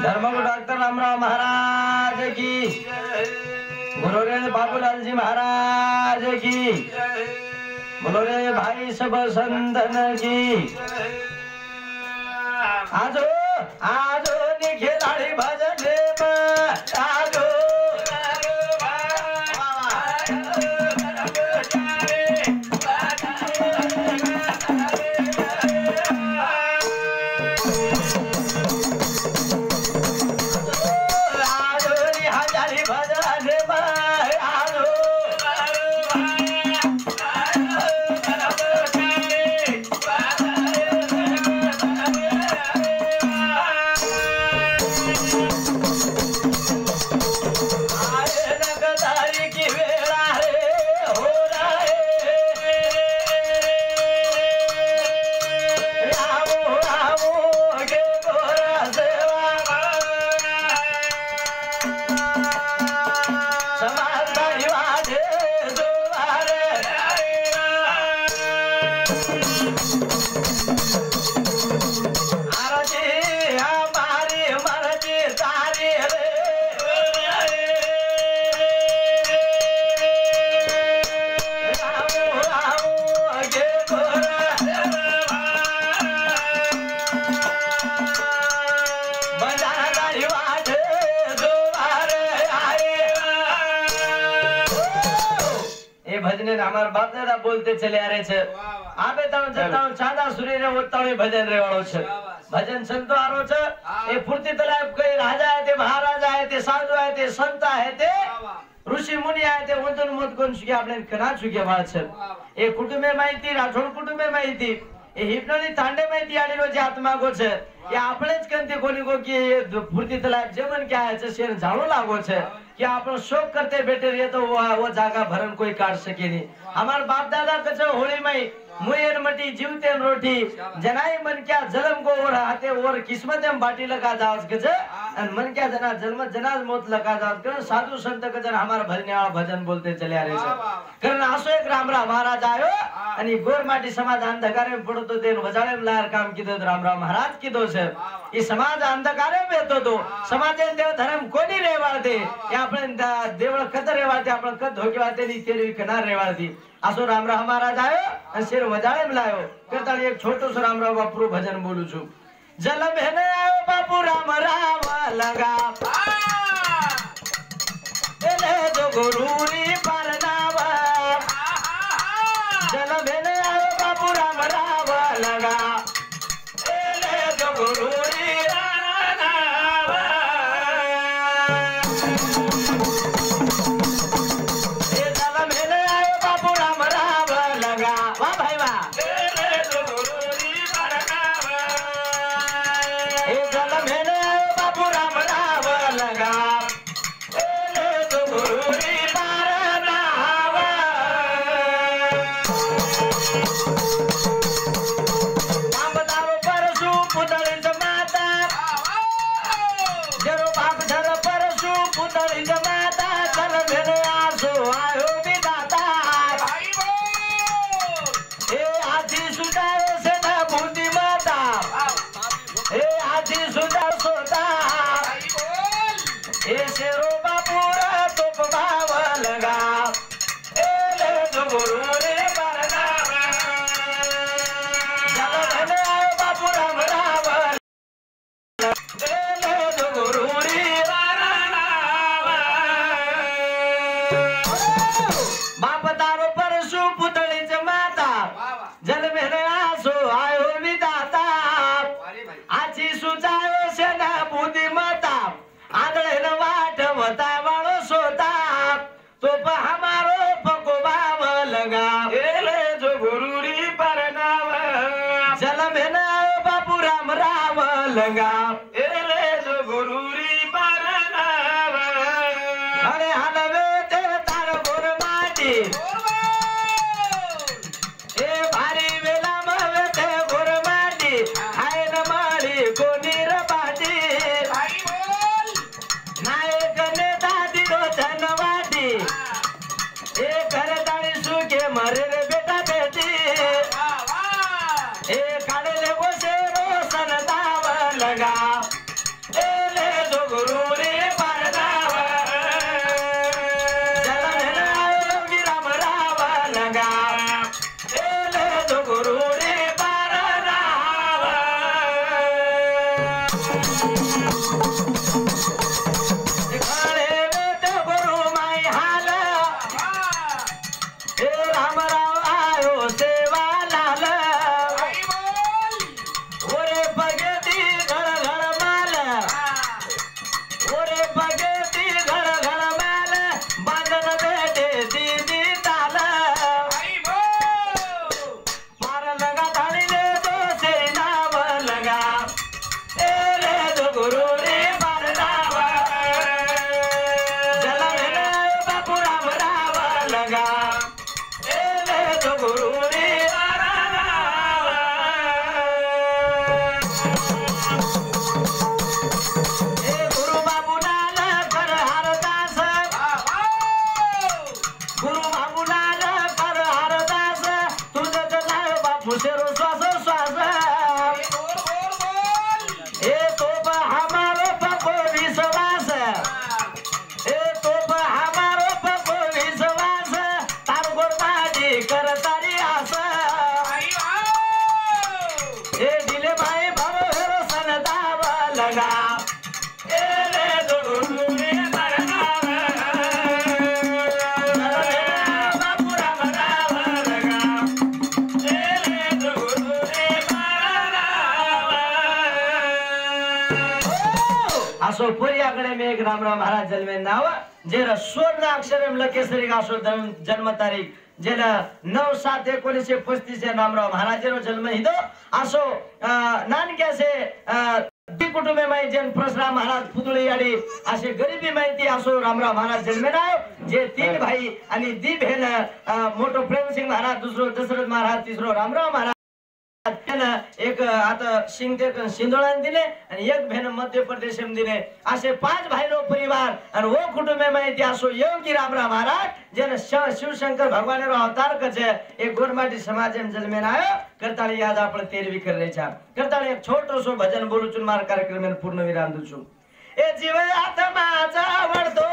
धर्मगुरु डॉक्टर रामराव महाराज की, गुरुरे बाबूलाल जी महाराज की, बोलोरे भाई सब संतन की। आजो आजो निखिलाडी भजन आजो हमारे बाप दादा बोलते चले आ रहे छे आपे ताण जताण चांदा सूर्य रे ओताणी भजन रे वाळो छे भजन संतो आरो छे ए फुर्ती तलाब कई राजा है ते महाराजा है ते साधु है ते संत है ते ऋषि मुनि है ते वंदन मत कोण सुके आपले कना सुके वाळ छे ए कुटुंबे माहिती राठोड कुटुंबे माहिती ए हिपनोनी तांडे माहिती आडीनो जे आत्मा गो छे ये आपणेच कंते कोणी गो की फुर्ती तलाब जेवण क्या है छे शेर जाणो लागो छे कि आपण शोक करते बैठे रहे तो वो जागा भरण कोई काट सके नहीं। हमार बाप दादा कच होली में मुयन मटी जीवते रोटी जनाई मन क्या जन्म को और हाथे और किस्मत में बाटी लगा जावस कच और मन क्या जना जन्म जनाज मौत लगा जावस कर साधु संत कजन हमार भजने वाला भजन बोलते चले आ रहे छे कारण आसो एक रामराव महाराज आयो आणि गोर माटी समाज अंधकारे में पड़तो तेन वजाळे में लार काम कीधो रामराव महाराज कीधो छे ई समाज अंधकारे में बेतो तो समाजे देव धर्म कोनी रेवाळते या आपण देवळ कद रेवाळते आपण कद धोकेवाळते नी तेरी कनार रेवाळती आसो रामराव महाराज आयो અને શેર વજાળે મલાયો કરતાળી એક છોટો સો રામરાવ બાપુનું ભજન બોલું છું જલ બેને આયો બાપુ રામ રામ લગા એને જો ગુરુની પરનાવા જલ બેને આયો બાપુ રામ રામ લગા એને જો ગુરુની પરનાવા એ જલ બેને આયો બાપુ રામ રામ લગા વાહ ભાઈ વાહ असो पुरियाकडे में एक रामराव महाराज जन्मे नाव जेरा स्वर्ण अक्षरम लकेसरी गासो जन्म तारीख जेला 9/7/1935 रामराव महाराजेरो जन्म हिदो असो नानक्यासे कुटुंबे माहिती जन परशुराम महाराज फुदुळी याडी असे गरिबी माहिती असो रामराव महाराज जन्मे नाव जे 3 भाई आणि 2 बहन मोठो प्रेमसिंग महाराज दुसरो दशरथ महाराज तिसरो रामराव महाराज एक आता शिंदोळान दिले आणि एक बहन मध्य प्रदेश दिले असे 5 भाईरो परिवार आणि वो कुटुंबे माहिती असो योगी रामराव महाराज जन शिवशंकर भगवानेरो अवतार कचे एक गोरमाटी समाज जन्मे आयो करताळी आज आपण तेरवी करण्याचा करताळी एक छोटो सो भजन बोलूचून मार कार्यक्रम पूर्ण विराम दूचू ए जीव आत्माचा वडतो